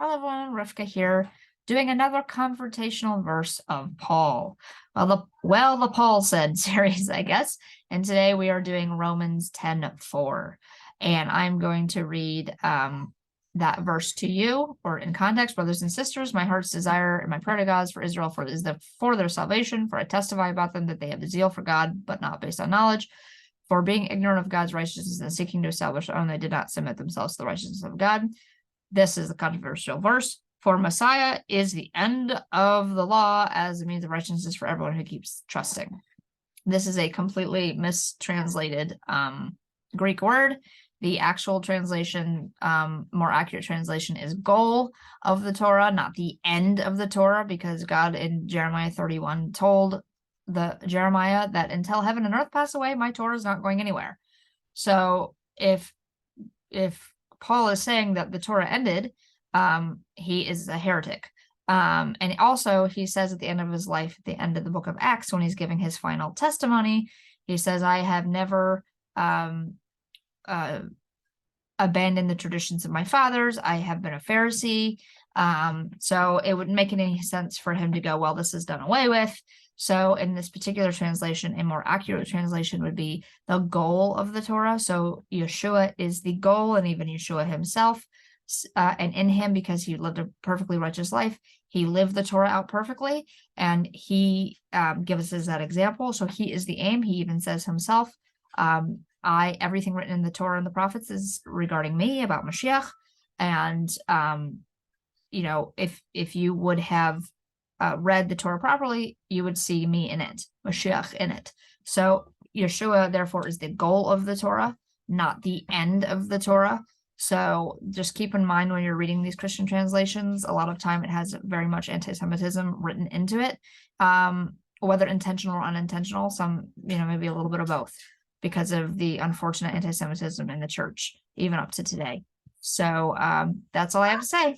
Hello everyone, Rivka here, doing another confrontational verse of Paul. The Paul said series, I guess. And today we are doing Romans 10:4. And I'm going to read that verse to you, or in context, brothers and sisters. My heart's desire and my prayer to God is for Israel, for their salvation. For I testify about them that they have a zeal for God, but not based on knowledge. For being ignorant of God's righteousness and seeking to establish their own, they did not submit themselves to the righteousness of God. This is the controversial verse. For Messiah is the end of the law as a means of righteousness for everyone who keeps trusting. This is a completely mistranslated Greek word. The actual translation, more accurate translation, is goal of the Torah, not the end of the Torah, because God in Jeremiah 31 told Jeremiah that until heaven and earth pass away, my Torah is not going anywhere. So if Paul is saying that the Torah ended, he is a heretic. And also he says at the end of his life, at the end of the book of Acts, when he's giving his final testimony, he says, I have never abandoned the traditions of my fathers. I have been a Pharisee. So it wouldn't make any sense for him to go, well, this is done away with. So in this particular translation, a more accurate translation would be the goal of the Torah. So Yeshua is the goal, and even Yeshua himself, and in him, because he lived a perfectly righteous life, he lived the Torah out perfectly, and he gives us that example. So he is the aim. He even says himself, everything written in the Torah and the prophets is regarding me, about Mashiach. And if you would have read the Torah properly, you would see me in it, Mashiach in it. So Yeshua, therefore, is the goal of the Torah, not the end of the Torah. So just keep in mind when you're reading these Christian translations, a lot of time it has very much anti-Semitism written into it, whether intentional or unintentional, some, maybe a little bit of both, because of the unfortunate anti-Semitism in the church, even up to today. So that's all I have to say.